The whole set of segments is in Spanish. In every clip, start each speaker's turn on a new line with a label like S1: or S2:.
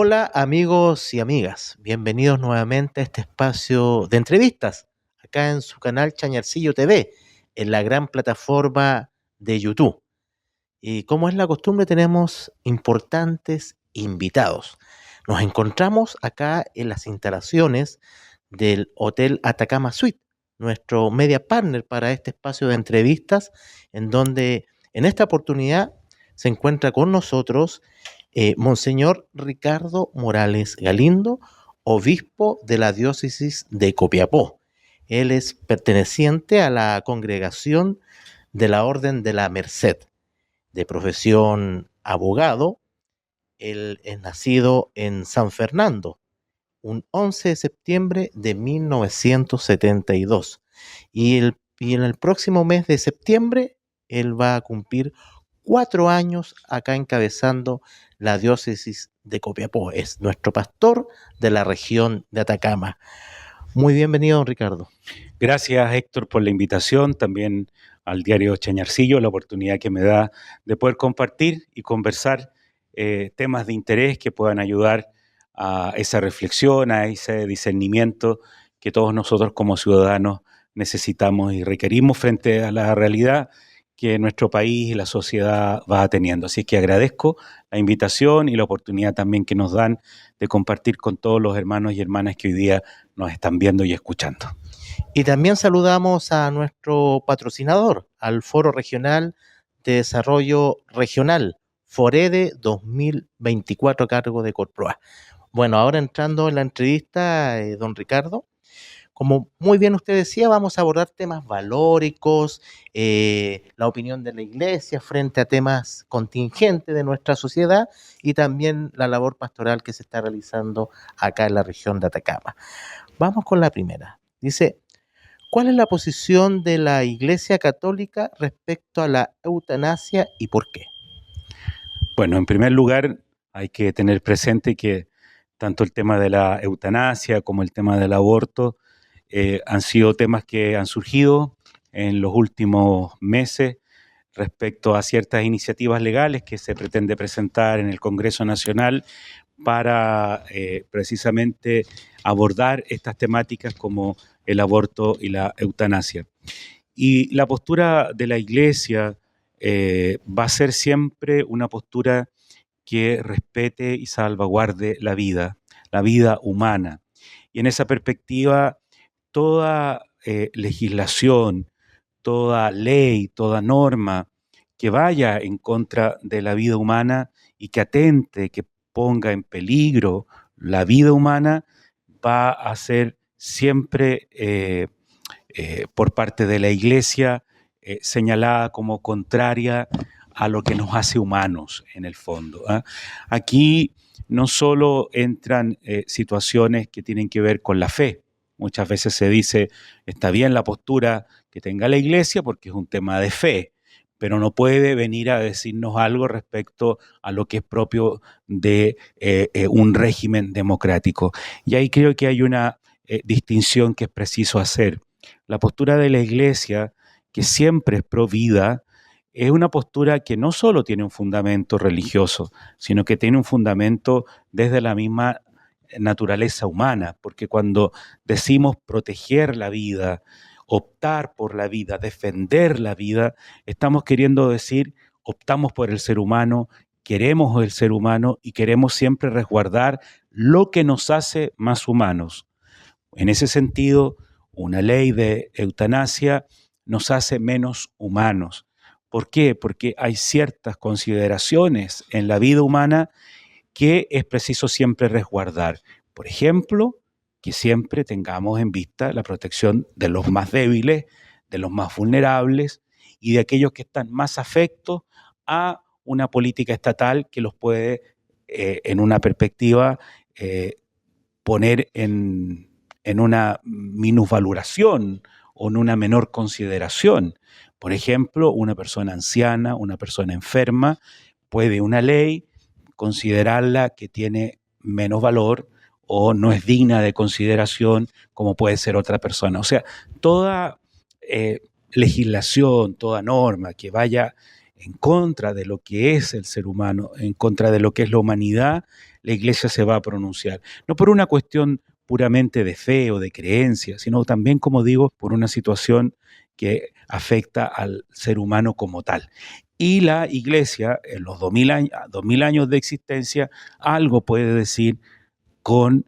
S1: Hola amigos y amigas, bienvenidos nuevamente a este espacio de entrevistas, acá en su canal Chañarcillo TV, en la gran plataforma de YouTube. Y como es la costumbre, tenemos importantes invitados. Nos encontramos acá en las instalaciones del Hotel Atacama Suite, nuestro media partner para este espacio de entrevistas, en donde en esta oportunidad se encuentra con nosotros Monseñor Ricardo Morales Galindo, obispo de la diócesis de Copiapó. Él es perteneciente a la congregación de la Orden de la Merced, de profesión abogado. Él es nacido en San Fernando, un 11 de septiembre de 1972. Y en el próximo mes de septiembre, él va a cumplir 4 años acá encabezando la diócesis de Copiapó. Es nuestro pastor de la región de Atacama. Muy bienvenido, don Ricardo.
S2: Gracias, Héctor, por la invitación, también al diario Chañarcillo, la oportunidad que me da de poder compartir y conversar temas de interés que puedan ayudar a esa reflexión, a ese discernimiento que todos nosotros como ciudadanos necesitamos y requerimos frente a la realidad que nuestro país y la sociedad va teniendo. Así que agradezco la invitación y la oportunidad también que nos dan de compartir con todos los hermanos y hermanas que hoy día nos están viendo y escuchando.
S1: Y también saludamos a nuestro patrocinador, al Foro Regional de Desarrollo Regional, FOREDE 2024 a cargo de Corproa. Bueno, ahora entrando en la entrevista, don Ricardo, como muy bien usted decía, vamos a abordar temas valóricos, la opinión de la Iglesia frente a temas contingentes de nuestra sociedad y también la labor pastoral que se está realizando acá en la región de Atacama. Vamos con la primera. Dice, ¿cuál es la posición de la Iglesia Católica respecto a la eutanasia y por qué?
S2: Bueno, en primer lugar, hay que tener presente que tanto el tema de la eutanasia como el tema del aborto han sido temas que han surgido en los últimos meses respecto a ciertas iniciativas legales que se pretende presentar en el Congreso Nacional para precisamente abordar estas temáticas como el aborto y la eutanasia. Y la postura de la Iglesia va a ser siempre una postura que respete y salvaguarde la vida humana. Y en esa perspectiva, toda legislación, toda ley, toda norma que vaya en contra de la vida humana y que atente, que ponga en peligro la vida humana, va a ser siempre por parte de la Iglesia señalada como contraria a lo que nos hace humanos en el fondo. Aquí no solo entran situaciones que tienen que ver con la fe. Muchas veces se dice, está bien la postura que tenga la Iglesia porque es un tema de fe, pero no puede venir a decirnos algo respecto a lo que es propio de un régimen democrático. Y ahí creo que hay una distinción que es preciso hacer. La postura de la Iglesia, que siempre es pro vida, es una postura que no solo tiene un fundamento religioso, sino que tiene un fundamento desde la misma naturaleza humana, porque cuando decimos proteger la vida, optar por la vida, defender la vida, estamos queriendo decir optamos por el ser humano, queremos el ser humano y queremos siempre resguardar lo que nos hace más humanos. En ese sentido, una ley de eutanasia nos hace menos humanos. ¿Por qué? Porque hay ciertas consideraciones en la vida humana que es preciso siempre resguardar. Por ejemplo, que siempre tengamos en vista la protección de los más débiles, de los más vulnerables y de aquellos que están más afectos a una política estatal que los puede, en una perspectiva, poner en una minusvaloración o en una menor consideración. Por ejemplo, una persona anciana, una persona enferma, puede una ley considerarla que tiene menos valor o no es digna de consideración como puede ser otra persona. O sea, toda legislación, toda norma que vaya en contra de lo que es el ser humano, en contra de lo que es la humanidad, la Iglesia se va a pronunciar. No por una cuestión puramente de fe o de creencia, sino también, como digo, por una situación que afecta al ser humano como tal. Y la Iglesia, en los 2000 años de existencia, algo puede decir con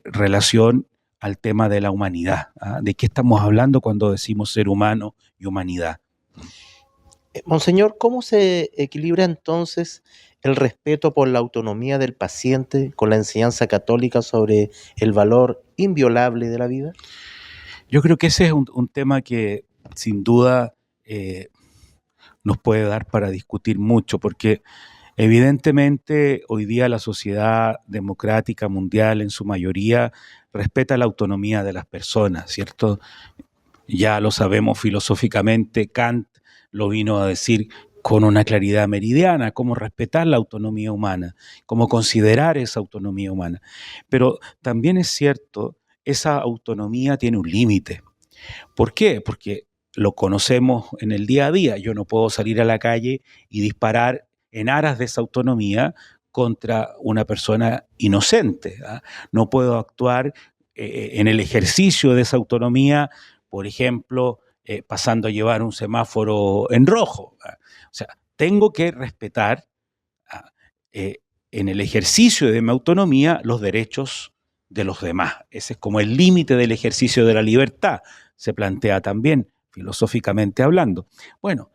S2: relación al tema de la humanidad. ¿Ah? ¿De qué estamos hablando cuando decimos ser humano y humanidad?
S1: Monseñor, ¿cómo se equilibra entonces el respeto por la autonomía del paciente con la enseñanza católica sobre el valor inviolable de la vida?
S2: Yo creo que ese es un tema que sin duda nos puede dar para discutir mucho, porque evidentemente hoy día la sociedad democrática mundial en su mayoría respeta la autonomía de las personas, ¿cierto? Ya lo sabemos filosóficamente, Kant lo vino a decir con una claridad meridiana, cómo respetar la autonomía humana, cómo considerar esa autonomía humana. Pero también es cierto, esa autonomía tiene un límite. ¿Por qué? Porque lo conocemos en el día a día. Yo no puedo salir a la calle y disparar en aras de esa autonomía contra una persona inocente. ¿Ah? No puedo actuar en el ejercicio de esa autonomía, por ejemplo, pasando a llevar un semáforo en rojo. ¿Ah? O sea, tengo que respetar ¿ah? En el ejercicio de mi autonomía los derechos de los demás. Ese es como el límite del ejercicio de la libertad, se plantea también filosóficamente hablando. Bueno,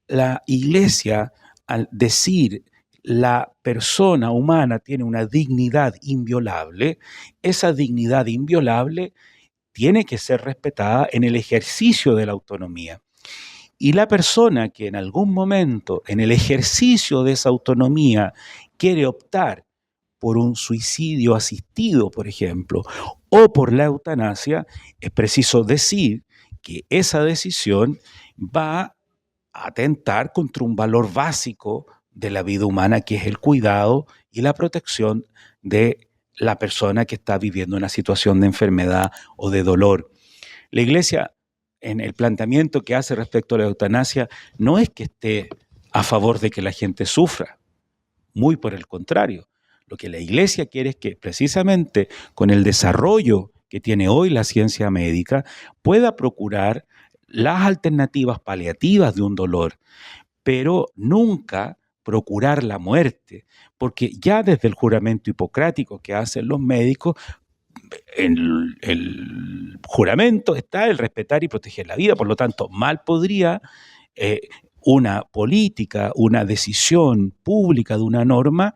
S2: la Iglesia, al decir la persona humana tiene una dignidad inviolable, esa dignidad inviolable tiene que ser respetada en el ejercicio de la autonomía. Y la persona que en algún momento, en el ejercicio de esa autonomía, quiere optar por un suicidio asistido, por ejemplo, o por la eutanasia, es preciso decir que esa decisión va a atentar contra un valor básico de la vida humana, que es el cuidado y la protección de la persona que está viviendo una situación de enfermedad o de dolor. La Iglesia, en el planteamiento que hace respecto a la eutanasia, no es que esté a favor de que la gente sufra, muy por el contrario. Lo que la Iglesia quiere es que precisamente con el desarrollo que tiene hoy la ciencia médica pueda procurar las alternativas paliativas de un dolor, pero nunca procurar la muerte, porque ya desde el juramento hipocrático que hacen los médicos, en el juramento está el respetar y proteger la vida. Por lo tanto, mal podría una política, una decisión pública de una norma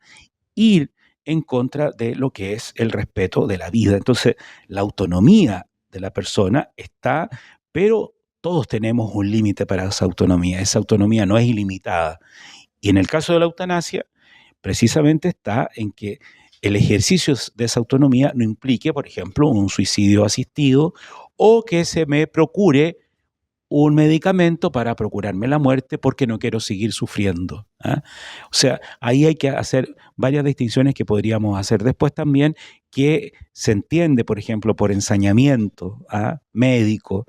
S2: ir en contra de lo que es el respeto de la vida. Entonces, la autonomía de la persona está, pero todos tenemos un límite para esa autonomía. Esa autonomía no es ilimitada. Y en el caso de la eutanasia, precisamente está en que el ejercicio de esa autonomía no implique, por ejemplo, un suicidio asistido o que se me procure un medicamento para procurarme la muerte porque no quiero seguir sufriendo. ¿Ah? O sea, ahí hay que hacer varias distinciones que podríamos hacer después también, que se entiende, por ejemplo, por ensañamiento médico,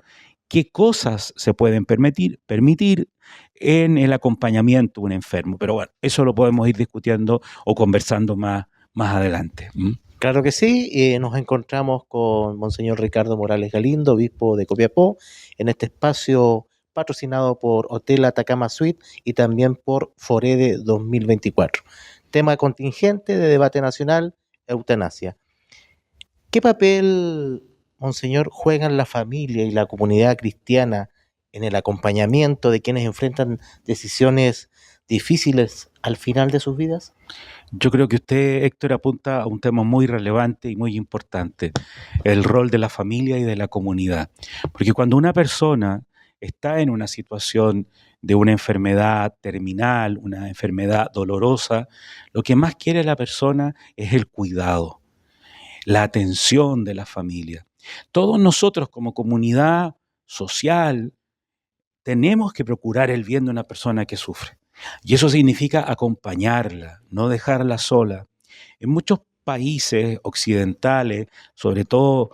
S2: qué cosas se pueden permitir en el acompañamiento de un enfermo. Pero bueno, eso lo podemos ir discutiendo o conversando más adelante. ¿Mm?
S1: Claro que sí, nos encontramos con Monseñor Ricardo Morales Galindo, obispo de Copiapó, en este espacio patrocinado por Hotel Atacama Suite y también por Forede 2024. Tema contingente de debate nacional, eutanasia. ¿Qué papel, Monseñor, juegan la familia y la comunidad cristiana en el acompañamiento de quienes enfrentan decisiones difíciles al final de sus vidas?
S2: Yo creo que usted, Héctor, apunta a un tema muy relevante y muy importante, el rol de la familia y de la comunidad. Porque cuando una persona está en una situación de una enfermedad terminal, una enfermedad dolorosa, lo que más quiere la persona es el cuidado, la atención de la familia. Todos nosotros como comunidad social tenemos que procurar el bien de una persona que sufre. Y eso significa acompañarla, no dejarla sola. En muchos países occidentales, sobre todo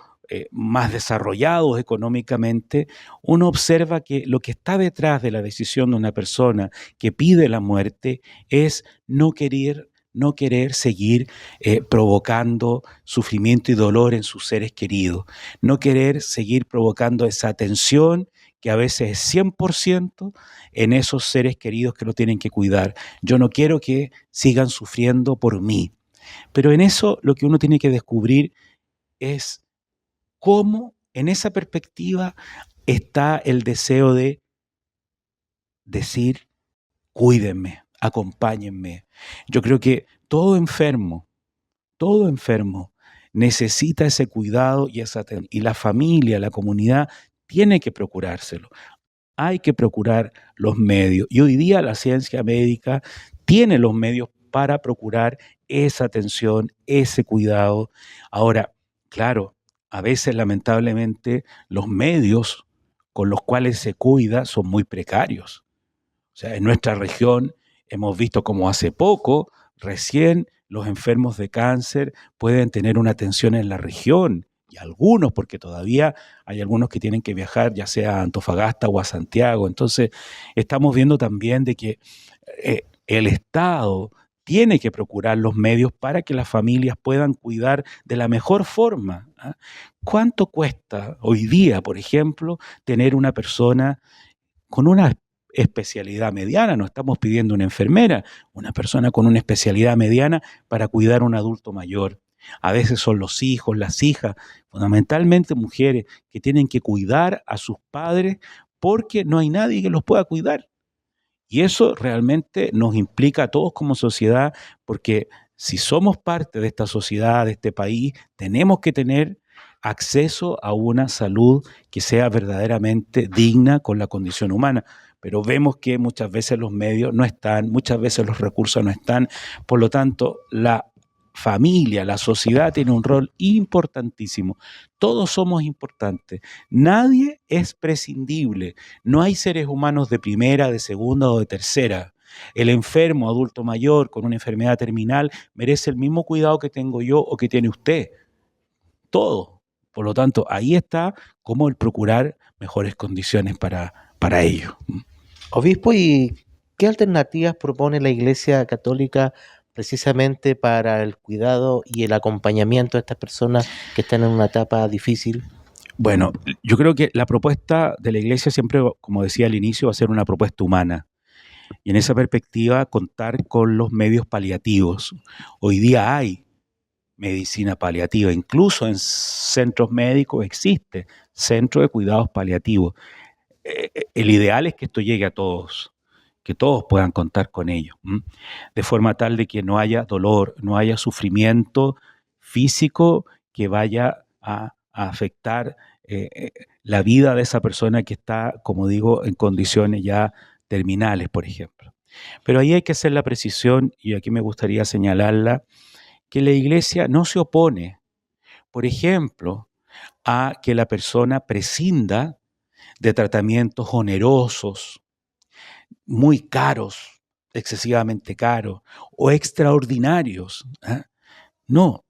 S2: más desarrollados económicamente, uno observa que lo que está detrás de la decisión de una persona que pide la muerte es no querer no querer seguir provocando sufrimiento y dolor en sus seres queridos, no querer seguir provocando esa tensión que a veces es 100% en esos seres queridos que lo tienen que cuidar. Yo no quiero que sigan sufriendo por mí. Pero en eso lo que uno tiene que descubrir es cómo en esa perspectiva está el deseo de decir, cuídenme, acompáñenme. Yo creo que todo enfermo necesita ese cuidado y la familia, la comunidad, tiene que procurárselo. Hay que procurar los medios. Y hoy día la ciencia médica tiene los medios para procurar esa atención, ese cuidado. Ahora, claro, a veces lamentablemente los medios con los cuales se cuida son muy precarios. O sea, en nuestra región hemos visto como hace poco, recién los enfermos de cáncer pueden tener una atención en la región, y algunos, porque todavía hay algunos que tienen que viajar, ya sea a Antofagasta o a Santiago. Entonces, estamos viendo también de que el Estado tiene que procurar los medios para que las familias puedan cuidar de la mejor forma. ¿Ah? ¿Cuánto cuesta hoy día, por ejemplo, tener una persona con una especialidad mediana? No estamos pidiendo una enfermera, una persona con una especialidad mediana para cuidar a un adulto mayor. A veces son los hijos, las hijas, fundamentalmente mujeres, que tienen que cuidar a sus padres porque no hay nadie que los pueda cuidar. Y eso realmente nos implica a todos como sociedad, porque si somos parte de esta sociedad, de este país, tenemos que tener acceso a una salud que sea verdaderamente digna con la condición humana. Pero vemos que muchas veces los medios no están, muchas veces los recursos no están. Por lo tanto, la familia, la sociedad tiene un rol importantísimo. Todos somos importantes. Nadie es prescindible. No hay seres humanos de primera, de segunda o de tercera. El enfermo, adulto mayor, con una enfermedad terminal, merece el mismo cuidado que tengo yo o que tiene usted. Todo. Por lo tanto, ahí está como el procurar mejores condiciones para ello.
S1: Obispo, ¿y qué alternativas propone la Iglesia Católica precisamente para el cuidado y el acompañamiento de estas personas que están en una etapa difícil?
S2: Bueno, yo creo que la propuesta de la Iglesia siempre, como decía al inicio, va a ser una propuesta humana. Y en esa perspectiva, contar con los medios paliativos. Hoy día hay medicina paliativa, incluso en centros médicos existe centro de cuidados paliativos. El ideal es que esto llegue a todos, que todos puedan contar con ello, de forma tal de que no haya dolor, no haya sufrimiento físico que vaya a afectar la vida de esa persona que está, como digo, en condiciones ya terminales, por ejemplo. Pero ahí hay que hacer la precisión, y aquí me gustaría señalarla, que la Iglesia no se opone, por ejemplo, a que la persona prescinda de tratamientos onerosos, muy caros, excesivamente caros o extraordinarios. ¿Eh? No,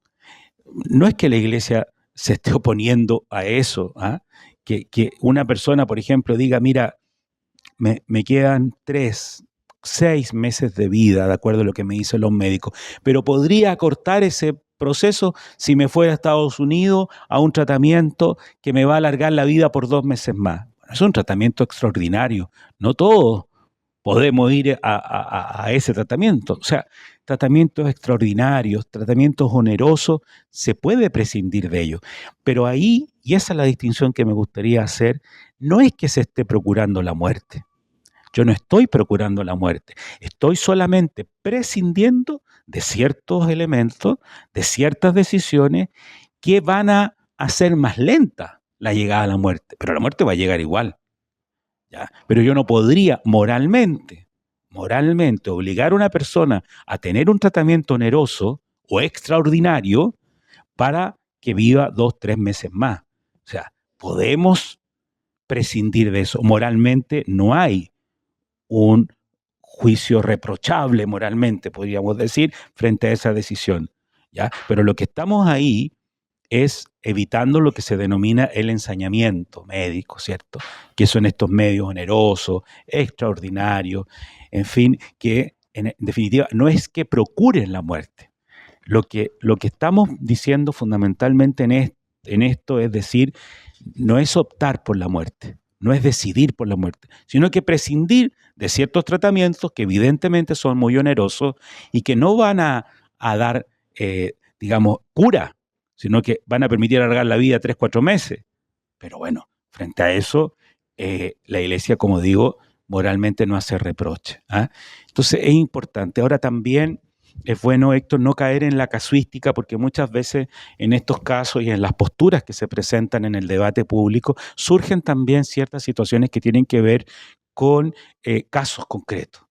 S2: no es que la Iglesia se esté oponiendo a eso. ¿Eh? Que una persona, por ejemplo, diga, mira, me quedan 6 meses de vida, de acuerdo a lo que me dicen los médicos, pero podría acortar ese proceso si me fuera a Estados Unidos a un tratamiento que me va a alargar la vida por 2 meses más. Es un tratamiento extraordinario. No todos podemos ir a ese tratamiento. O sea, tratamientos extraordinarios, tratamientos onerosos, se puede prescindir de ellos. Pero ahí, y esa es la distinción que me gustaría hacer, no es que se esté procurando la muerte. Yo no estoy procurando la muerte, estoy solamente prescindiendo de ciertos elementos, de ciertas decisiones que van a hacer más lenta la llegada a la muerte, pero la muerte va a llegar igual. ¿Ya? Pero yo no podría moralmente obligar a una persona a tener un tratamiento oneroso o extraordinario para que viva 2, 3 meses más. O sea, podemos prescindir de eso. Moralmente no hay un juicio reprochable moralmente, podríamos decir, frente a esa decisión. ¿Ya? Pero lo que estamos ahí es evitando lo que se denomina el ensañamiento médico, ¿cierto? Que son estos medios onerosos, extraordinarios, en fin, que en definitiva, no es que procuren la muerte. Lo que estamos diciendo fundamentalmente en esto es decir, no es optar por la muerte, no es decidir por la muerte, sino que prescindir de ciertos tratamientos que evidentemente son muy onerosos y que no van a dar, digamos, cura, sino que van a permitir alargar la vida 3, 4 meses. Pero bueno, frente a eso, la Iglesia, como digo, moralmente no hace reproche. ¿Ah? Entonces es importante. Ahora también es bueno, Héctor, no caer en la casuística, porque muchas veces en estos casos y en las posturas que se presentan en el debate público surgen también ciertas situaciones que tienen que ver con casos concretos.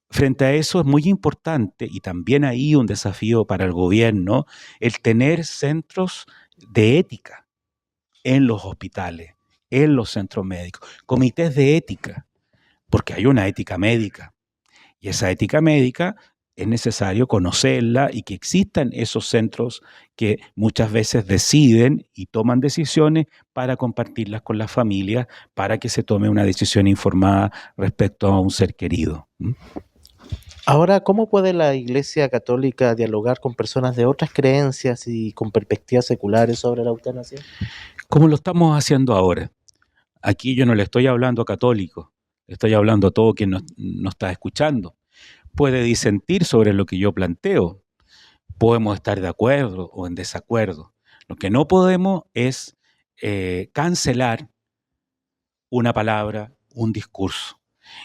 S2: Frente a eso es muy importante, y también ahí un desafío para el gobierno, el tener centros de ética en los hospitales, en los centros médicos, comités de ética, porque hay una ética médica. Y esa ética médica es necesario conocerla y que existan esos centros que muchas veces deciden y toman decisiones para compartirlas con las familias, para que se tome una decisión informada respecto a un ser querido.
S1: Ahora, ¿cómo puede la Iglesia Católica dialogar con personas de otras creencias y con perspectivas seculares sobre la eutanasia?
S2: Como lo estamos haciendo ahora. Aquí yo no le estoy hablando a católicos, le estoy hablando a todo quien nos está escuchando. Puede disentir sobre lo que yo planteo. Podemos estar de acuerdo o en desacuerdo. Lo que no podemos es cancelar una palabra, un discurso.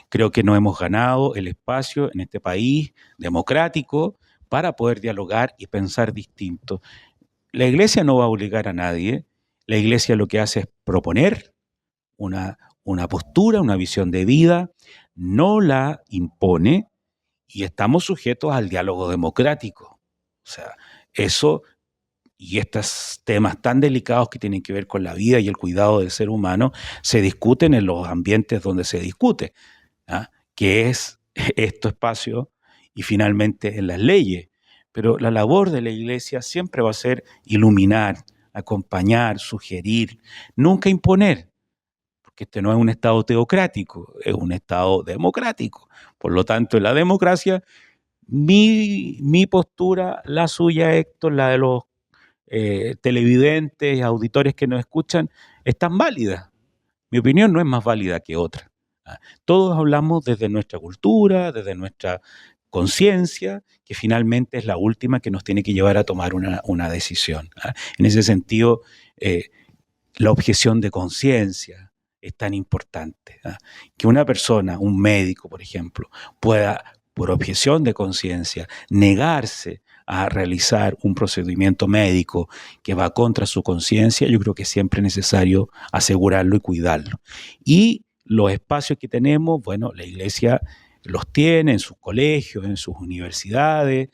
S2: Creo que no hemos ganado el espacio en este país democrático para poder dialogar y pensar distinto. La Iglesia no va a obligar a nadie. La Iglesia lo que hace es proponer una postura, una visión de vida, no la impone y estamos sujetos al diálogo democrático. O sea, eso y estos temas tan delicados que tienen que ver con la vida y el cuidado del ser humano se discuten en los ambientes donde se discute, ¿ah? Que es este espacio y finalmente en las leyes. Pero la labor de la Iglesia siempre va a ser iluminar, acompañar, sugerir, nunca imponer, porque este no es un Estado teocrático, es un Estado democrático. Por lo tanto, en la democracia, mi postura, la suya, Héctor, la de los televidentes y auditores que nos escuchan, es tan válida. Mi opinión no es más válida que otra. ¿Ah? Todos hablamos desde nuestra cultura, desde nuestra conciencia, que finalmente es la última que nos tiene que llevar a tomar una decisión. ¿Ah? En ese sentido, la objeción de conciencia es tan importante. ¿Ah? Que una persona, un médico, por ejemplo, pueda, por objeción de conciencia, negarse a realizar un procedimiento médico que va contra su conciencia, yo creo que siempre es necesario asegurarlo y cuidarlo. Y los espacios que tenemos, bueno, la Iglesia los tiene en sus colegios, en sus universidades,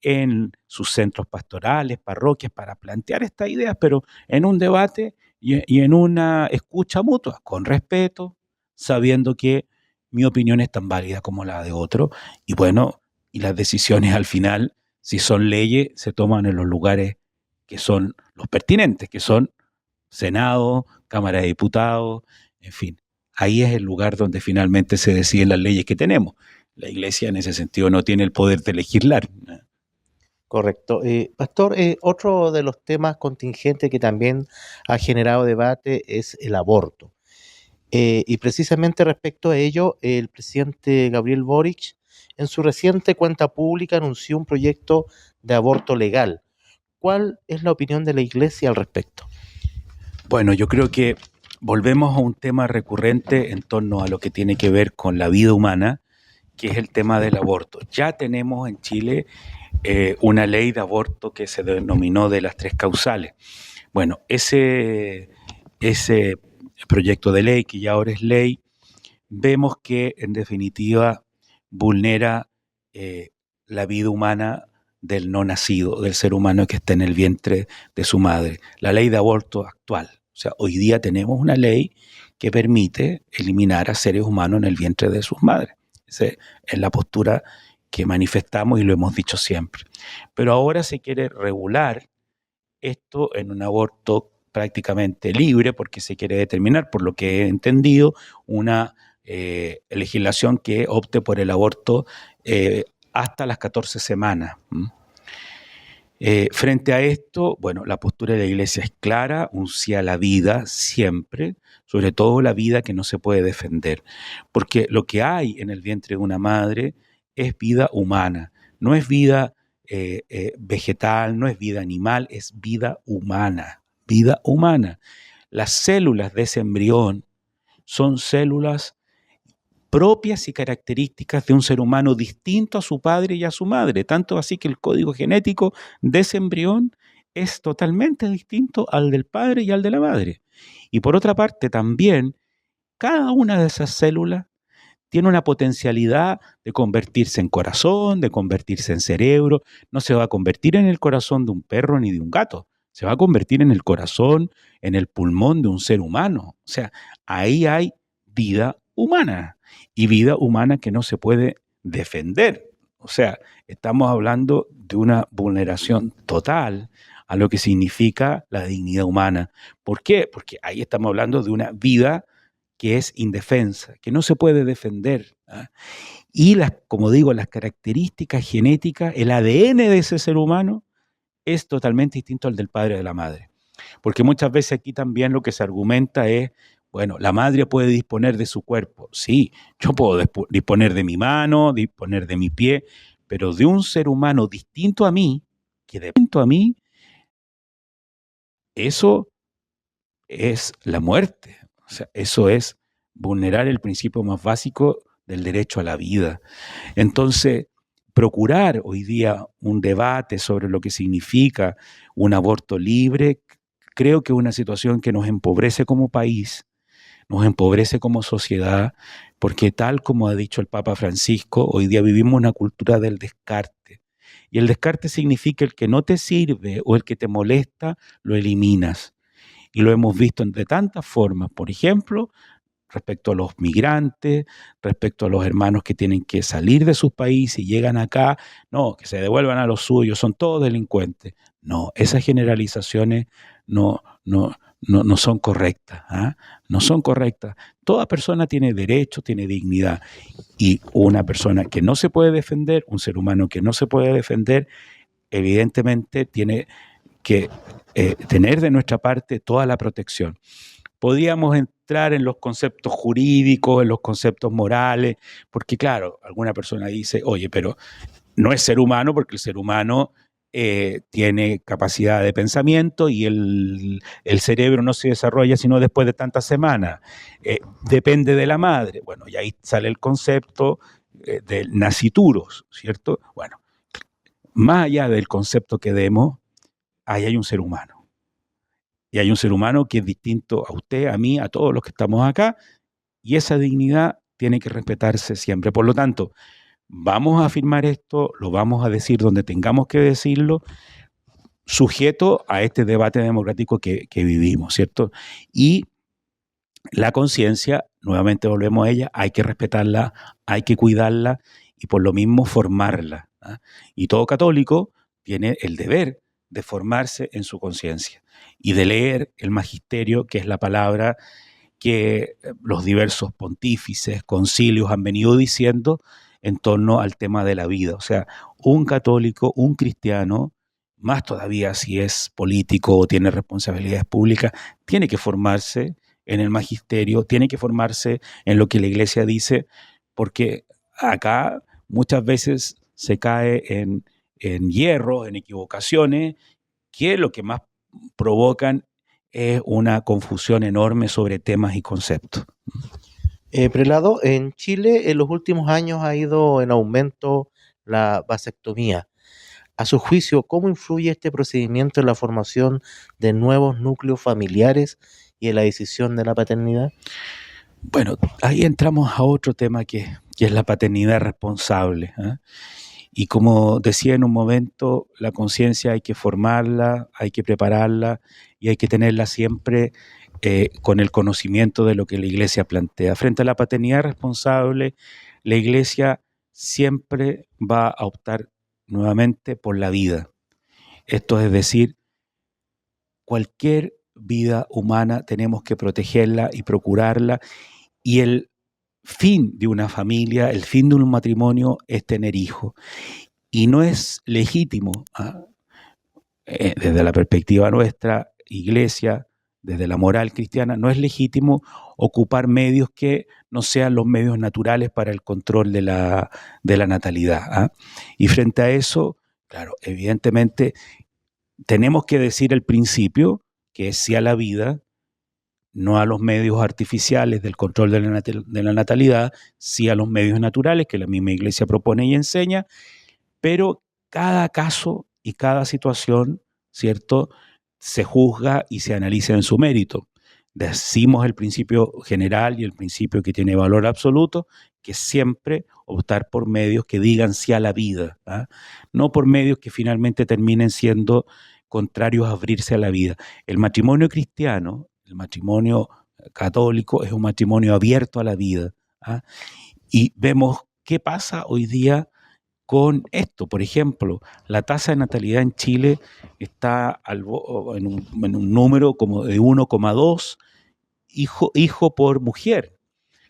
S2: en sus centros pastorales, parroquias, para plantear estas ideas, pero en un debate y en una escucha mutua, con respeto, sabiendo que mi opinión es tan válida como la de otro, y bueno, y las decisiones al final, si son leyes, se toman en los lugares que son los pertinentes, que son Senado, Cámara de Diputados, en fin. Ahí es el lugar donde finalmente se deciden las leyes que tenemos. La Iglesia en ese sentido no tiene el poder de legislar.
S1: Correcto. Pastor, otro de los temas contingentes que también ha generado debate es el aborto. Y precisamente respecto a ello, el presidente Gabriel Boric en su reciente cuenta pública anunció un proyecto de aborto legal. ¿Cuál es la opinión de la Iglesia al respecto?
S2: Bueno, yo creo que volvemos a un tema recurrente en torno a lo que tiene que ver con la vida humana, que es el tema del aborto. Ya tenemos en Chile una ley de aborto que se denominó de las 3 causales. Bueno, ese proyecto de ley, que ya ahora es ley, vemos que en definitiva vulnera la vida humana del no nacido, del ser humano que está en el vientre de su madre. La ley de aborto actual. O sea, hoy día tenemos una ley que permite eliminar a seres humanos en el vientre de sus madres. Esa es la postura que manifestamos y lo hemos dicho siempre. Pero ahora se quiere regular esto en un aborto prácticamente libre, porque se quiere determinar, por lo que he entendido, una legislación que opte por el aborto hasta las 14 semanas. Frente a esto, bueno, la postura de la Iglesia es clara, un sí a la vida siempre, sobre todo la vida que no se puede defender, porque lo que hay en el vientre de una madre es vida humana, no es vida vegetal, no es vida animal, es vida humana, vida humana. Las células de ese embrión son células propias y características de un ser humano distinto a su padre y a su madre, tanto así que el código genético de ese embrión es totalmente distinto al del padre y al de la madre. Y por otra parte, también cada una de esas células tiene una potencialidad de convertirse en corazón, de convertirse en cerebro. No se va a convertir en el corazón de un perro ni de un gato, se va a convertir en el corazón, en el pulmón de un ser humano. O sea, ahí hay vida humana y vida humana que no se puede defender. O sea, estamos hablando de una vulneración total a lo que significa la dignidad humana. ¿Por qué? Porque ahí estamos hablando de una vida que es indefensa, que no se puede defender. ¿Ah? Y como digo, las características genéticas, el ADN de ese ser humano es totalmente distinto al del padre o de la madre. Porque muchas veces aquí también lo que se argumenta es, bueno, la madre puede disponer de su cuerpo. Sí, yo puedo disponer de mi mano, disponer de mi pie, pero de un ser humano distinto a mí, que distinto a mí, eso es la muerte. O sea, eso es vulnerar el principio más básico del derecho a la vida. Entonces, procurar hoy día un debate sobre lo que significa un aborto libre, creo que es una situación que nos empobrece como país, nos empobrece como sociedad, porque tal como ha dicho el Papa Francisco, hoy día vivimos una cultura del descarte. Y el descarte significa el que no te sirve o el que te molesta, lo eliminas. Y lo hemos visto de tantas formas. Por ejemplo, respecto a los migrantes, respecto a los hermanos que tienen que salir de sus países y llegan acá, no, que se devuelvan a los suyos, son todos delincuentes. No, esas generalizaciones no son correctas, ¿ah? No son correctas. Toda persona tiene derecho, tiene dignidad. Y una persona que no se puede defender, un ser humano que no se puede defender, evidentemente tiene que tener de nuestra parte toda la protección. Podíamos entrar en los conceptos jurídicos, en los conceptos morales, porque claro, alguna persona dice, oye, pero no es ser humano porque el ser humano tiene capacidad de pensamiento y el cerebro no se desarrolla sino después de tantas semanas. Depende de la madre. Bueno, y ahí sale el concepto del nacituros, ¿cierto? Bueno, más allá del concepto que demos, ahí hay un ser humano. Y hay un ser humano que es distinto a usted, a mí, a todos los que estamos acá, y esa dignidad tiene que respetarse siempre. Por lo tanto, vamos a afirmar esto, lo vamos a decir donde tengamos que decirlo, sujeto a este debate democrático que vivimos, ¿cierto? Y la conciencia, nuevamente volvemos a ella, hay que respetarla, hay que cuidarla y por lo mismo formarla. ¿Ah? Y todo católico tiene el deber de formarse en su conciencia y de leer el magisterio, que es la palabra que los diversos pontífices, concilios han venido diciendo en torno al tema de la vida. O sea, un católico, un cristiano, más todavía si es político o tiene responsabilidades públicas, tiene que formarse en el magisterio, tiene que formarse en lo que la Iglesia dice, porque acá muchas veces se cae en hierros, en equivocaciones, que lo que más provocan es una confusión enorme sobre temas y conceptos.
S1: Prelado, en Chile en los últimos años ha ido en aumento la vasectomía. A su juicio, ¿cómo influye este procedimiento en la formación de nuevos núcleos familiares y en la decisión de la paternidad?
S2: Bueno, ahí entramos a otro tema que es la paternidad responsable. ¿Eh? Y como decía en un momento, la conciencia hay que formarla, hay que prepararla y hay que tenerla siempre con el conocimiento de lo que la Iglesia plantea. Frente a la paternidad responsable, la Iglesia siempre va a optar nuevamente por la vida. Esto es decir, cualquier vida humana tenemos que protegerla y procurarla y el fin de una familia, el fin de un matrimonio es tener hijos. Y no es legítimo, desde la perspectiva nuestra, iglesia, desde la moral cristiana, no es legítimo ocupar medios que no sean los medios naturales para el control de la natalidad. Y frente a eso, claro, evidentemente tenemos que decir el principio, que es sí a la vida, no a los medios artificiales del control de la natalidad, sí a los medios naturales que la misma iglesia propone y enseña, pero cada caso y cada situación, ¿cierto?, se juzga y se analiza en su mérito. Decimos el principio general y el principio que tiene valor absoluto, que siempre optar por medios que digan sí a la vida, no por medios que finalmente terminen siendo contrarios a abrirse a la vida. El matrimonio cristiano, el matrimonio católico, es un matrimonio abierto a la vida. Y vemos qué pasa hoy día con esto. Por ejemplo, la tasa de natalidad en Chile está en un número como de 1,2 hijo por mujer,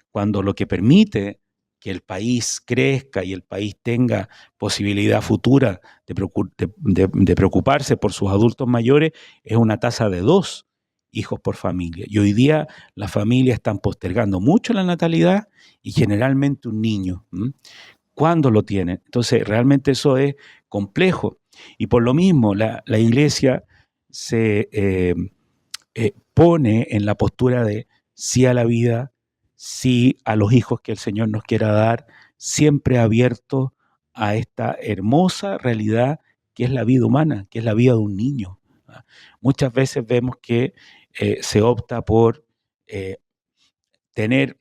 S2: cuando lo que permite que el país crezca y el país tenga posibilidad futura de preocuparse por sus adultos mayores es una tasa de 2 hijos por familia. Y hoy día las familias están postergando mucho la natalidad y generalmente un niño. ¿Cuándo lo tienen? Entonces, realmente eso es complejo. Y por lo mismo, la iglesia se pone en la postura de sí a la vida, sí a los hijos que el Señor nos quiera dar, siempre abierto a esta hermosa realidad que es la vida humana, que es la vida de un niño. Muchas veces vemos que se opta por tener,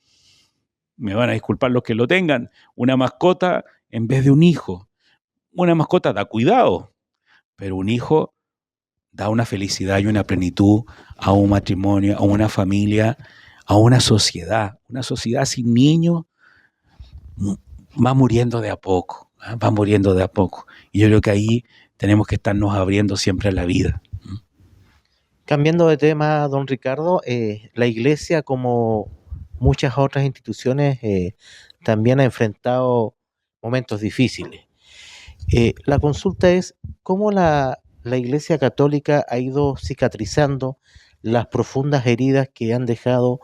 S2: me van a disculpar los que lo tengan, una mascota en vez de un hijo. Una mascota da cuidado, pero un hijo da una felicidad y una plenitud a un matrimonio, a una familia, a una sociedad. Una sociedad sin niños va muriendo de a poco, va muriendo de a poco. Y yo creo que ahí tenemos que estarnos abriendo siempre a la vida.
S1: Cambiando de tema, don Ricardo, la iglesia, como muchas otras instituciones, también ha enfrentado momentos difíciles. La consulta es cómo la Iglesia Católica ha ido cicatrizando las profundas heridas que han dejado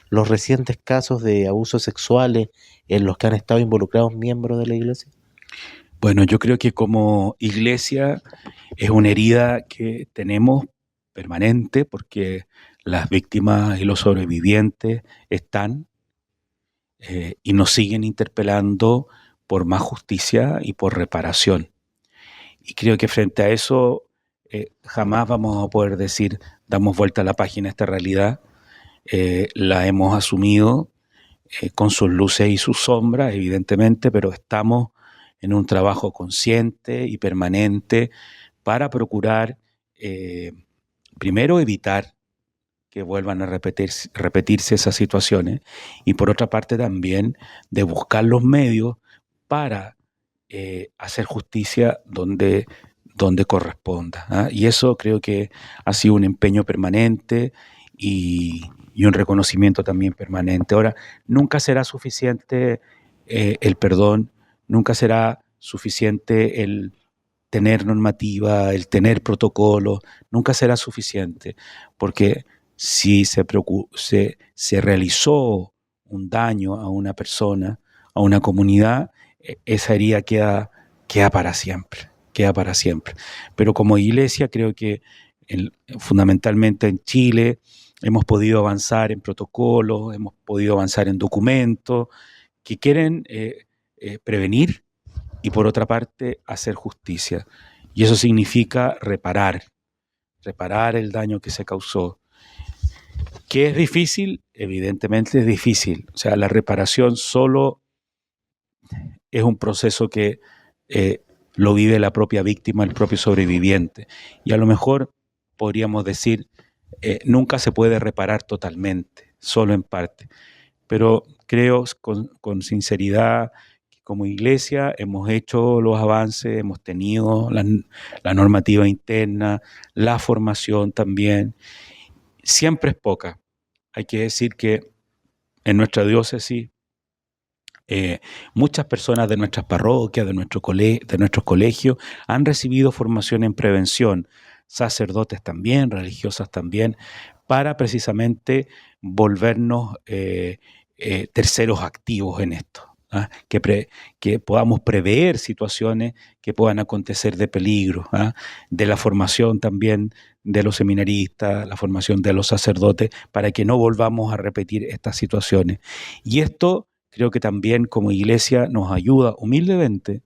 S1: los recientes casos de abusos sexuales en los que han estado involucrados miembros de la Iglesia.
S2: Bueno, yo creo que como iglesia es una herida que tenemos permanente porque las víctimas y los sobrevivientes están y nos siguen interpelando por más justicia y por reparación. Y creo que frente a eso jamás vamos a poder decir damos vuelta a la página a esta realidad. La hemos asumido con sus luces y sus sombras, evidentemente, pero estamos en un trabajo consciente y permanente para procurar, primero, evitar que vuelvan a repetirse esas situaciones y por otra parte también de buscar los medios para hacer justicia donde corresponda. Y eso creo que ha sido un empeño permanente y un reconocimiento también permanente. Ahora, nunca será suficiente el perdón, nunca será suficiente el tener normativa, el tener protocolo, nunca será suficiente, porque si se realizó un daño a una persona, a una comunidad, esa herida queda para siempre, queda para siempre. Pero como iglesia creo que fundamentalmente en Chile hemos podido avanzar en protocolos, hemos podido avanzar en documentos que quieren prevenir y por otra parte hacer justicia. Y eso significa reparar el daño que se causó. ¿Qué es difícil? Evidentemente es difícil. O sea, la reparación solo es un proceso que lo vive la propia víctima, el propio sobreviviente. Y a lo mejor podríamos decir, nunca se puede reparar totalmente, solo en parte. Pero creo con sinceridad que como iglesia hemos hecho los avances, hemos tenido la normativa interna, la formación también. Siempre es poca. Hay que decir que en nuestra diócesis Muchas personas de nuestras parroquias, de nuestros colegios, han recibido formación en prevención, sacerdotes también, religiosas también, para precisamente volvernos terceros activos en esto. ¿Ah? Que podamos prever situaciones que puedan acontecer de peligro, ¿ah? De la formación también de los seminaristas, la formación de los sacerdotes, para que no volvamos a repetir estas situaciones. Y esto creo que también como iglesia nos ayuda humildemente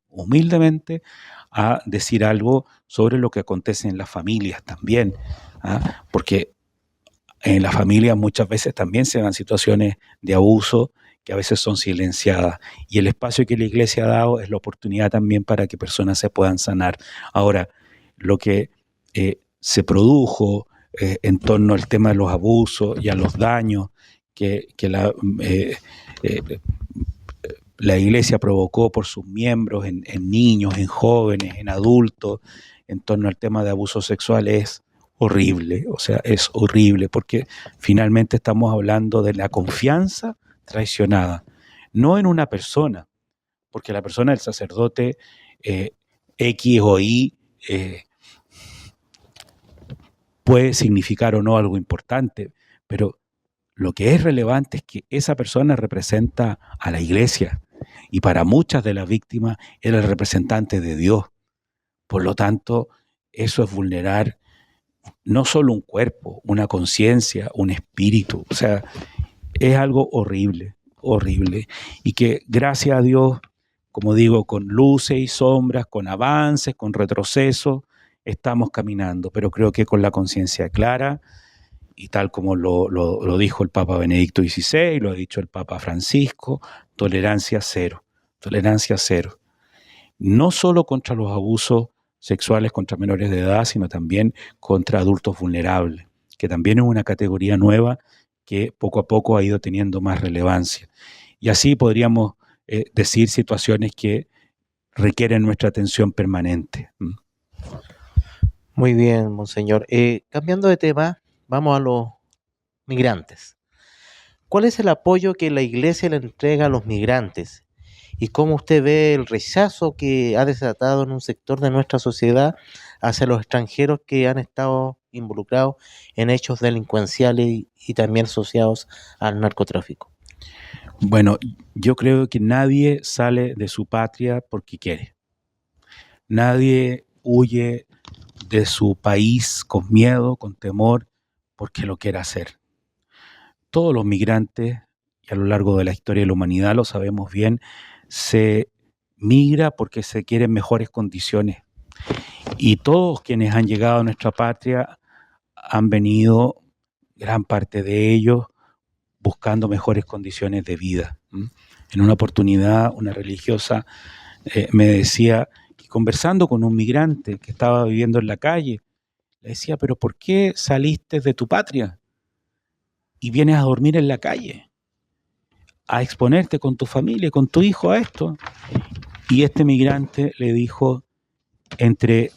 S2: a decir algo sobre lo que acontece en las familias también, ¿ah? Porque en las familias muchas veces también se dan situaciones de abuso que a veces son silenciadas. Y el espacio que la iglesia ha dado es la oportunidad también para que personas se puedan sanar. Ahora, lo que se produjo en torno al tema de los abusos y a los daños que la iglesia provocó por sus miembros en niños, en jóvenes, en adultos, en torno al tema de abuso sexual es horrible, o sea, es horrible porque finalmente estamos hablando de la confianza traicionada, no en una persona, porque la persona del sacerdote X o Y puede significar o no algo importante, pero lo que es relevante es que esa persona representa a la iglesia y para muchas de las víctimas era el representante de Dios. Por lo tanto, eso es vulnerar no solo un cuerpo, una conciencia, un espíritu. O sea, es algo horrible, horrible. Y que gracias a Dios, como digo, con luces y sombras, con avances, con retrocesos, estamos caminando. Pero creo que con la conciencia clara, y tal como lo dijo el Papa Benedicto XVI, lo ha dicho el Papa Francisco, tolerancia cero, tolerancia cero. No solo contra los abusos sexuales contra menores de edad, sino también contra adultos vulnerables, que también es una categoría nueva que poco a poco ha ido teniendo más relevancia. Y así podríamos decir situaciones que requieren nuestra atención permanente.
S1: Muy bien, monseñor. Cambiando de tema, vamos a los migrantes. ¿Cuál es el apoyo que la iglesia le entrega a los migrantes? ¿Y cómo usted ve el rechazo que ha desatado en un sector de nuestra sociedad hacia los extranjeros que han estado involucrados en hechos delincuenciales y también asociados al narcotráfico?
S2: Bueno, yo creo que nadie sale de su patria porque quiere. Nadie huye de su país con miedo, con temor, porque lo quiere hacer. Todos los migrantes, y a lo largo de la historia de la humanidad lo sabemos bien, se migra porque se quieren mejores condiciones. Y todos quienes han llegado a nuestra patria han venido, gran parte de ellos, buscando mejores condiciones de vida. En una oportunidad, una religiosa me decía que conversando con un migrante que estaba viviendo en la calle, le decía, pero ¿por qué saliste de tu patria y vienes a dormir en la calle? A exponerte con tu familia, con tu hijo a esto. Y este migrante le dijo, entre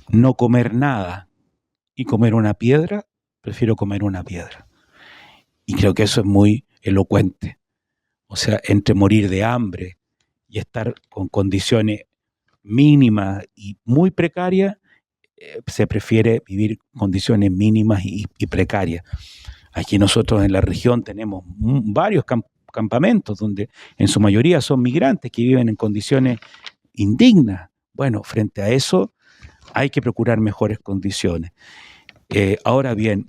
S2: no comer nada y comer una piedra, prefiero comer una piedra. Y creo que eso es muy elocuente. O sea, entre morir de hambre y estar con condiciones mínimas y muy precarias, se prefiere vivir condiciones mínimas y precarias. Aquí nosotros en la región tenemos varios campamentos donde en su mayoría son migrantes que viven en condiciones indignas. Bueno, frente a eso hay que procurar mejores condiciones. Ahora bien,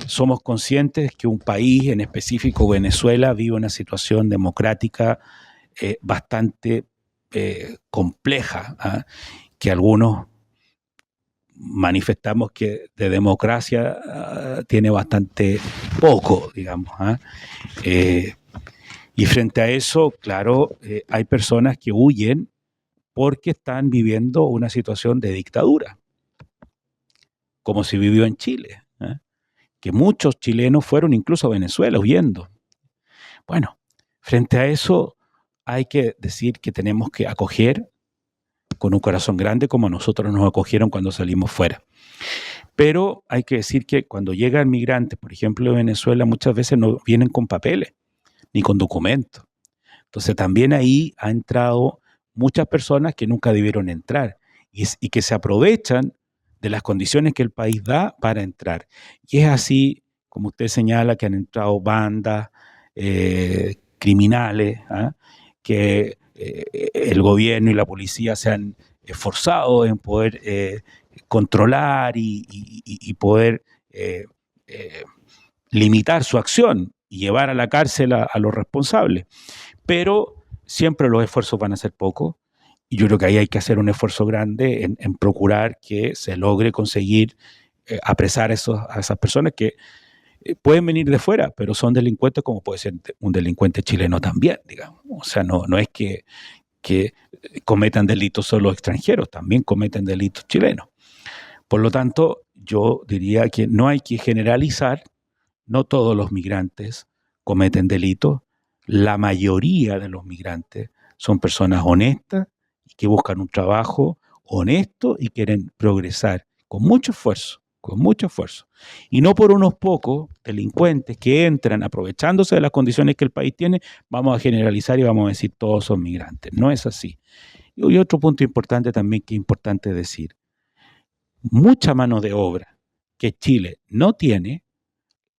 S2: somos conscientes que un país, en específico Venezuela, vive una situación democrática bastante compleja, que algunos manifestamos que de democracia tiene bastante poco, digamos. Y frente a eso, claro, hay personas que huyen porque están viviendo una situación de dictadura, como se vivió en Chile, que muchos chilenos fueron incluso a Venezuela huyendo. Bueno, frente a eso hay que decir que tenemos que acoger con un corazón grande como a nosotros nos acogieron cuando salimos fuera. Pero hay que decir que cuando llegan migrantes, por ejemplo, de Venezuela, muchas veces no vienen con papeles ni con documentos. Entonces también ahí ha entrado muchas personas que nunca debieron entrar y que se aprovechan de las condiciones que el país da para entrar. Y es así, como usted señala, que han entrado bandas criminales, ¿ah? Que el gobierno y la policía se han esforzado en poder controlar y poder eh, eh, limitar su acción y llevar a la cárcel a los responsables. Pero siempre los esfuerzos van a ser pocos y yo creo que ahí hay que hacer un esfuerzo grande en procurar que se logre conseguir apresar a esas personas que pueden venir de fuera, pero son delincuentes como puede ser un delincuente chileno también, digamos. O sea, no es que cometan delitos solo extranjeros, también cometen delitos chilenos. Por lo tanto, yo diría que no hay que generalizar, no todos los migrantes cometen delitos, la mayoría de los migrantes son personas honestas y que buscan un trabajo honesto y quieren progresar con mucho esfuerzo, con mucho esfuerzo. Y no por unos pocos delincuentes que entran aprovechándose de las condiciones que el país tiene, vamos a generalizar y vamos a decir todos son migrantes. No es así. Y otro punto importante también que es importante decir, mucha mano de obra que Chile no tiene,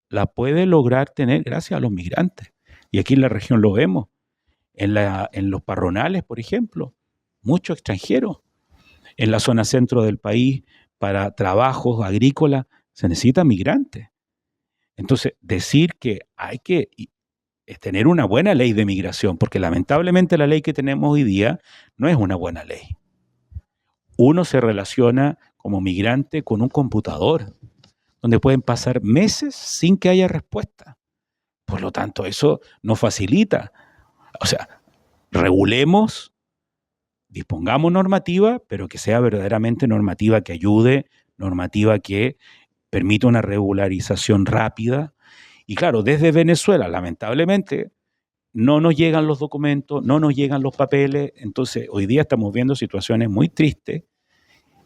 S2: la puede lograr tener gracias a los migrantes. Y aquí en la región lo vemos. En los parronales, por ejemplo, muchos extranjeros. En la zona centro del país, para trabajos agrícolas, se necesitan migrantes. Entonces, decir que hay que tener una buena ley de migración, porque lamentablemente la ley que tenemos hoy día no es una buena ley. Uno se relaciona como migrante con un computador, donde pueden pasar meses sin que haya respuesta. Por lo tanto, eso no facilita. O sea, regulemos, dispongamos normativa, pero que sea verdaderamente normativa que ayude, normativa que permita una regularización rápida. Y claro, desde Venezuela, lamentablemente, no nos llegan los documentos, no nos llegan los papeles. Entonces, hoy día estamos viendo situaciones muy tristes.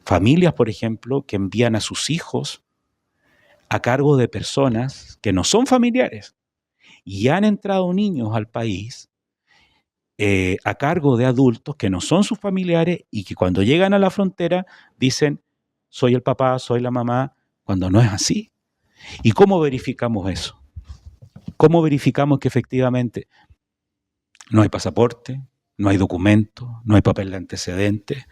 S2: Familias, por ejemplo, que envían a sus hijos a cargo de personas que no son familiares y han entrado niños al país a cargo de adultos que no son sus familiares y que cuando llegan a la frontera dicen, soy el papá, soy la mamá, cuando no es así. ¿Y cómo verificamos eso? ¿Cómo verificamos que efectivamente no hay pasaporte, no hay documento, no hay papel de antecedentes?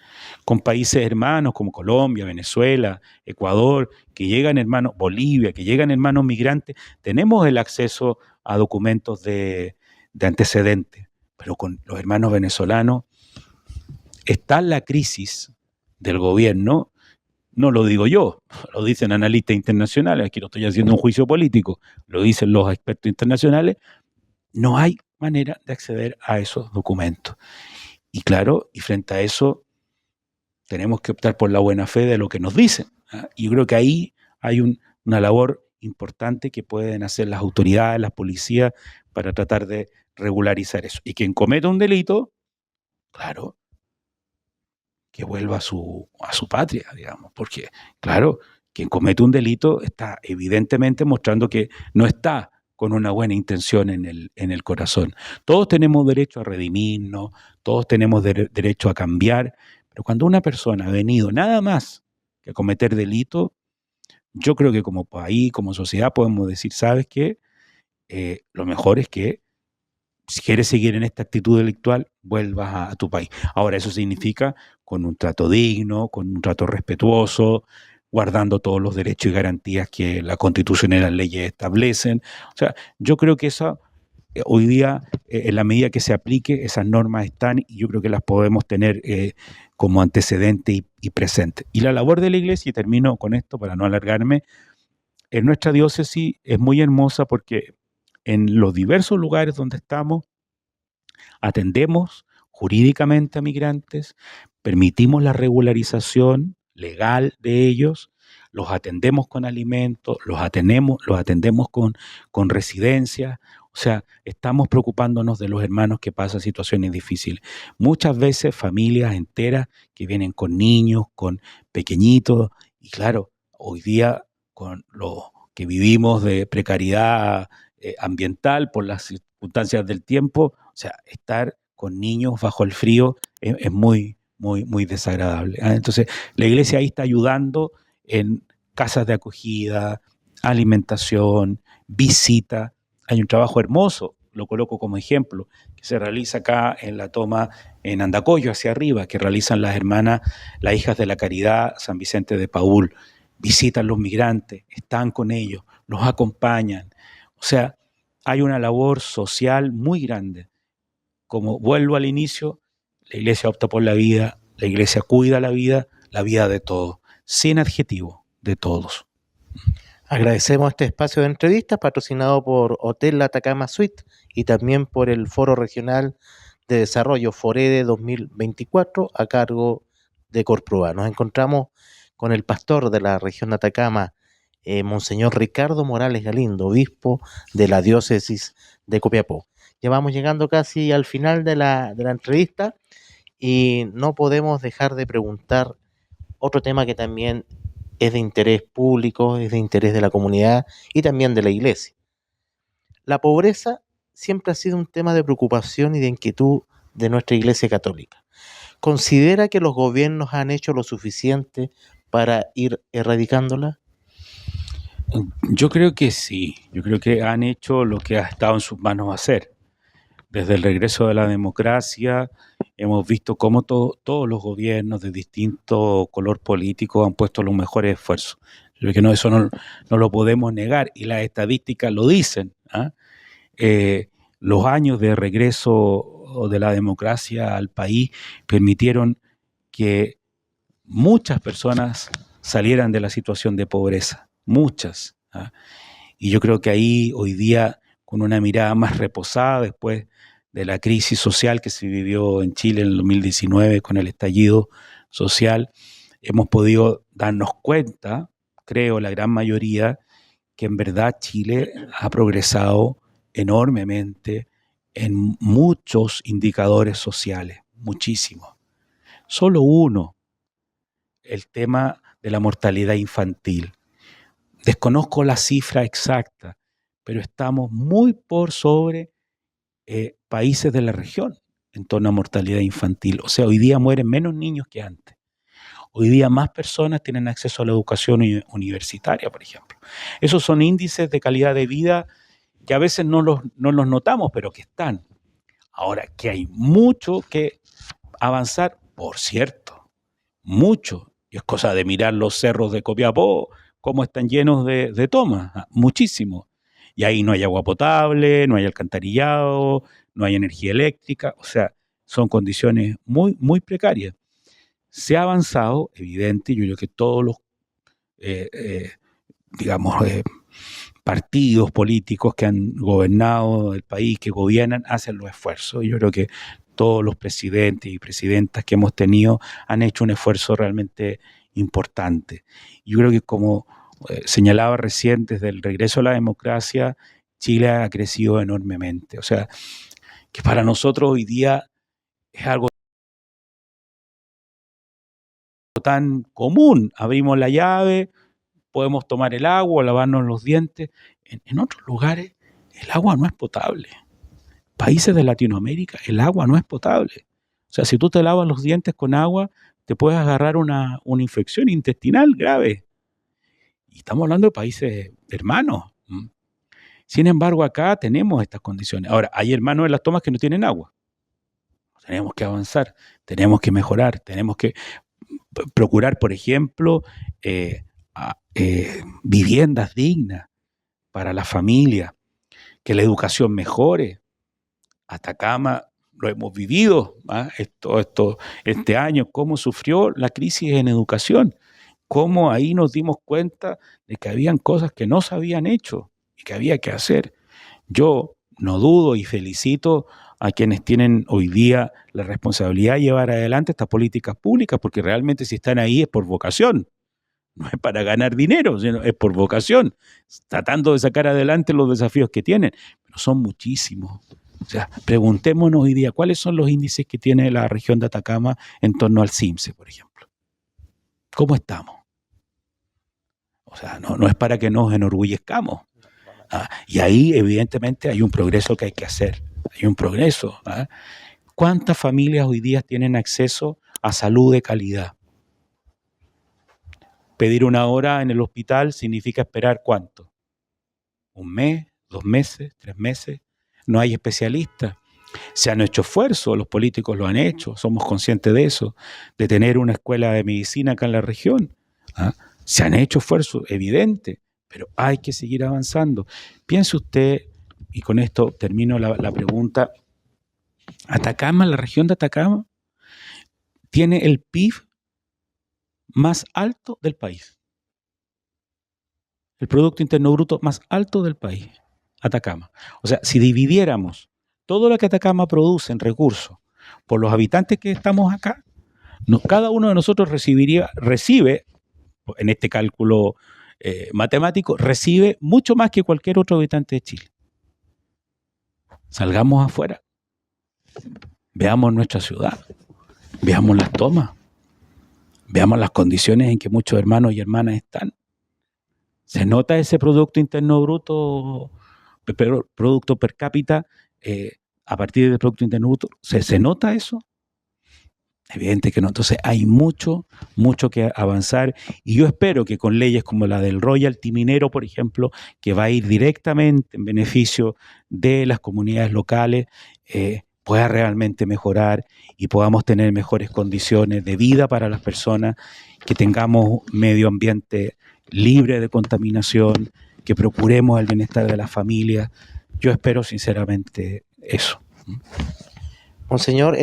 S2: Con países hermanos como Colombia, Venezuela, Ecuador, que llegan hermanos, Bolivia, que llegan hermanos migrantes, tenemos el acceso a documentos de antecedentes. Pero con los hermanos venezolanos está la crisis del gobierno, no lo digo yo, lo dicen analistas internacionales, aquí no estoy haciendo un juicio político, lo dicen los expertos internacionales, no hay manera de acceder a esos documentos. Y claro, y frente a eso tenemos que optar por la buena fe de lo que nos dicen. ¿Ah? Y yo creo que ahí hay una labor importante que pueden hacer las autoridades, las policías, para tratar de regularizar eso. Y quien cometa un delito, claro, que vuelva a su patria, digamos, porque, claro, quien comete un delito está evidentemente mostrando que no está con una buena intención en el corazón. Todos tenemos derecho a redimirnos, todos tenemos derecho a cambiar, pero cuando una persona ha venido nada más que a cometer delito, yo creo que como país, como sociedad, podemos decir, ¿sabes qué? Lo mejor es que si quieres seguir en esta actitud delictual, vuelvas a tu país. Ahora, eso significa con un trato digno, con un trato respetuoso, guardando todos los derechos y garantías que la Constitución y las leyes establecen. O sea, yo creo que eso hoy día, en la medida que se aplique, esas normas están y yo creo que las podemos tener como antecedente y presente. Y la labor de la Iglesia, y termino con esto para no alargarme, en nuestra diócesis es muy hermosa porque en los diversos lugares donde estamos, atendemos jurídicamente a migrantes, permitimos la regularización legal de ellos, los atendemos con alimentos, los atendemos con residencia, o sea, estamos preocupándonos de los hermanos que pasan situaciones difíciles. Muchas veces familias enteras que vienen con niños, con pequeñitos, y claro, hoy día con lo que vivimos de precariedad ambiental por circunstancias del tiempo, o sea, estar con niños bajo el frío es muy, muy, muy desagradable. Entonces, la iglesia ahí está ayudando en casas de acogida, alimentación, visita. Hay un trabajo hermoso, lo coloco como ejemplo, que se realiza acá en la toma en Andacollo, hacia arriba, que realizan las hermanas, las hijas de la Caridad, San Vicente de Paúl. Visitan los migrantes, están con ellos, los acompañan. O sea, hay una labor social muy grande. Como vuelvo al inicio, la iglesia opta por la vida, la iglesia cuida la vida de todos, sin adjetivo, de todos.
S1: Agradecemos este espacio de entrevistas patrocinado por Hotel Atacama Suite y también por el Foro Regional de Desarrollo FOREDE 2024 a cargo de Corproa. Nos encontramos con el pastor de la región de Atacama, Monseñor Ricardo Morales Galindo, obispo de la diócesis de Copiapó. Ya vamos llegando casi al final de la entrevista y no podemos dejar de preguntar otro tema que también es de interés público, es de interés de la comunidad y también de la iglesia. La pobreza siempre ha sido un tema de preocupación y de inquietud de nuestra iglesia católica. ¿Considera que los gobiernos han hecho lo suficiente para ir erradicándola?
S2: Yo creo que sí, yo creo que han hecho lo que ha estado en sus manos hacer. Desde el regreso de la democracia hemos visto cómo todos los gobiernos de distinto color político han puesto los mejores esfuerzos. Yo creo que no, eso no lo podemos negar y las estadísticas lo dicen. Los años de regreso de la democracia al país permitieron que muchas personas salieran de la situación de pobreza, muchas. Y yo creo que ahí hoy día, con una mirada más reposada después de la crisis social que se vivió en Chile en el 2019 con el estallido social, hemos podido darnos cuenta, creo la gran mayoría, que en verdad Chile ha progresado enormemente en muchos indicadores sociales, muchísimos. Solo uno, el tema de la mortalidad infantil. Desconozco la cifra exacta, pero estamos muy por sobre países de la región en torno a mortalidad infantil. O sea, hoy día mueren menos niños que antes. Hoy día más personas tienen acceso a la educación universitaria, por ejemplo. Esos son índices de calidad de vida que a veces no los notamos, pero que están. Ahora, que hay mucho que avanzar, por cierto, mucho. Y es cosa de mirar los cerros de Copiapó, cómo están llenos de tomas, muchísimo. Y ahí no hay agua potable, no hay alcantarillado, no hay energía eléctrica, o sea, son condiciones muy, muy precarias. Se ha avanzado, evidente, yo creo que todos los, digamos, partidos políticos que han gobernado el país, que gobiernan, hacen los esfuerzos. Yo creo que todos los presidentes y presidentas que hemos tenido han hecho un esfuerzo realmente importante. Yo creo que como señalaba recién, desde el regreso a la democracia, Chile ha crecido enormemente. O sea, que para nosotros hoy día es algo tan común. Abrimos la llave, podemos tomar el agua, lavarnos los dientes. En otros lugares el agua no es potable. Países de Latinoamérica el agua no es potable. O sea, si tú te lavas los dientes con agua, te puedes agarrar una infección intestinal grave. Y estamos hablando de países hermanos. Sin embargo, acá tenemos estas condiciones. Ahora, hay hermanos en las tomas que no tienen agua. Tenemos que avanzar, tenemos que mejorar, tenemos que procurar, por ejemplo, viviendas dignas para la familia, que la educación mejore. Atacama lo hemos vivido, este año, cómo sufrió la crisis en educación, cómo ahí nos dimos cuenta de que habían cosas que no se habían hecho y que había que hacer. Yo no dudo y felicito a quienes tienen hoy día la responsabilidad de llevar adelante estas políticas públicas, porque realmente si están ahí es por vocación, no es para ganar dinero, sino es por vocación, tratando de sacar adelante los desafíos que tienen, pero son muchísimos. O sea, preguntémonos hoy día cuáles son los índices que tiene la región de Atacama en torno al CIMSE, por ejemplo. ¿Cómo estamos? O sea, no es para que nos enorgullezcamos. Y ahí, evidentemente, hay un progreso que hay que hacer. Hay un progreso. ¿Cuántas familias hoy día tienen acceso a salud de calidad? Pedir una hora en el hospital significa esperar ¿cuánto? ¿Un mes? ¿2 meses? ¿3 meses? No hay especialistas. Se han hecho esfuerzos, los políticos lo han hecho, somos conscientes de eso, de tener una escuela de medicina acá en la región. Se han hecho esfuerzos, evidente, pero hay que seguir avanzando. Piense usted, y con esto termino la pregunta, Atacama, la región de Atacama, tiene el PIB más alto del país. El Producto Interno Bruto más alto del país, Atacama. O sea, si dividiéramos todo lo que Atacama produce en recursos por los habitantes que estamos acá, cada uno de nosotros recibe, en este cálculo matemático, recibe mucho más que cualquier otro habitante de Chile. Salgamos afuera, veamos nuestra ciudad, veamos las tomas, veamos las condiciones en que muchos hermanos y hermanas están. ¿Se nota ese Producto Interno Bruto, producto per cápita, a partir del Producto Interno Bruto? ¿Se nota eso? Evidente que no. Entonces hay mucho que avanzar, y yo espero que con leyes como la del royalty minero, por ejemplo, que va a ir directamente en beneficio de las comunidades locales, pueda realmente mejorar y podamos tener mejores condiciones de vida para las personas, que tengamos medio ambiente libre de contaminación, que procuremos el bienestar de las familias. Yo espero sinceramente eso.
S1: Monseñor,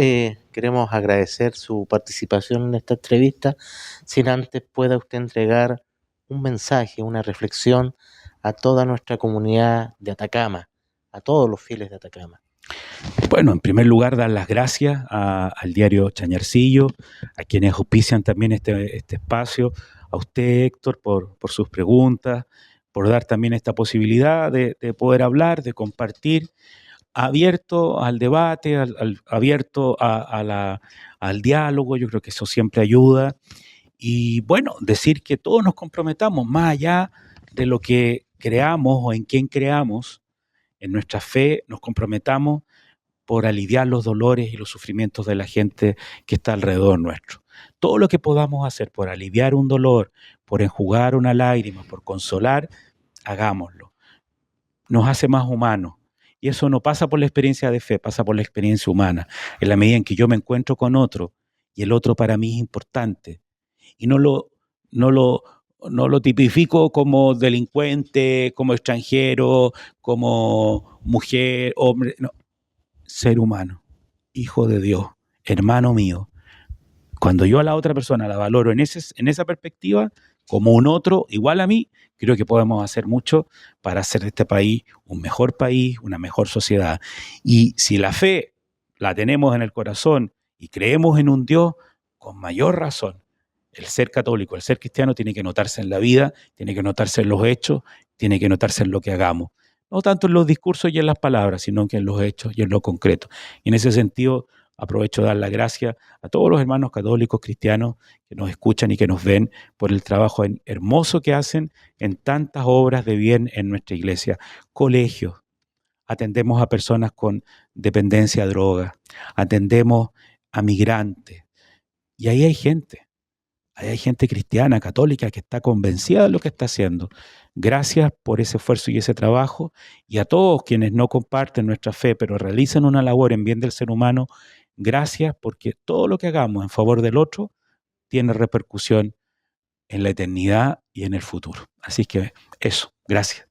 S1: queremos agradecer su participación en esta entrevista. Sin antes pueda usted entregar un mensaje, una reflexión a toda nuestra comunidad de Atacama, a todos los fieles de Atacama.
S2: Bueno, en primer lugar, dar las gracias al diario Chañarcillo, a quienes auspician también este espacio, a usted, Héctor, por sus preguntas, por dar también esta posibilidad de poder hablar, de compartir, abierto al debate, abierto al diálogo. Yo creo que eso siempre ayuda. Y bueno, decir que todos nos comprometamos, más allá de lo que creamos o en quién creamos, en nuestra fe nos comprometamos por aliviar los dolores y los sufrimientos de la gente que está alrededor nuestro. Todo lo que podamos hacer por aliviar un dolor, por enjugar una lágrima, por consolar, hagámoslo. Nos hace más humanos. Y eso no pasa por la experiencia de fe, pasa por la experiencia humana. En la medida en que yo me encuentro con otro y el otro para mí es importante, y no lo tipifico como delincuente, como extranjero, como mujer, hombre, no. Ser humano, hijo de Dios, hermano mío. Cuando yo a la otra persona la valoro en esa perspectiva, como un otro igual a mí, creo que podemos hacer mucho para hacer de este país un mejor país, una mejor sociedad. Y si la fe la tenemos en el corazón y creemos en un Dios, con mayor razón, el ser católico, el ser cristiano tiene que notarse en la vida, tiene que notarse en los hechos, tiene que notarse en lo que hagamos. No tanto en los discursos y en las palabras, sino que en los hechos y en lo concreto. Y en ese sentido, aprovecho de dar las gracias a todos los hermanos católicos cristianos que nos escuchan y que nos ven por el trabajo hermoso que hacen en tantas obras de bien en nuestra iglesia. Colegios, atendemos a personas con dependencia a droga, atendemos a migrantes. Y ahí hay gente. Hay gente cristiana, católica, que está convencida de lo que está haciendo. Gracias por ese esfuerzo y ese trabajo. Y a todos quienes no comparten nuestra fe, pero realizan una labor en bien del ser humano, gracias, porque todo lo que hagamos en favor del otro tiene repercusión en la eternidad y en el futuro. Así que eso, gracias.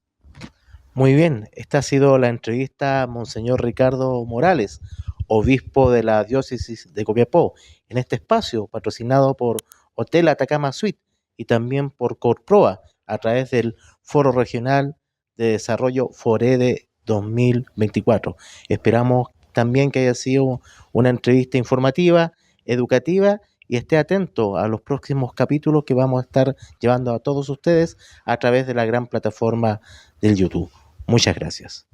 S1: Muy bien, esta ha sido la entrevista a Monseñor Ricardo Morales, obispo de la diócesis de Copiapó, en este espacio patrocinado por Hotel Atacama Suite y también por Corproa a través del Foro Regional de Desarrollo FOREDE 2024. Esperamos también que haya sido una entrevista informativa, educativa, y esté atento a los próximos capítulos que vamos a estar llevando a todos ustedes a través de la gran plataforma del YouTube. Muchas gracias.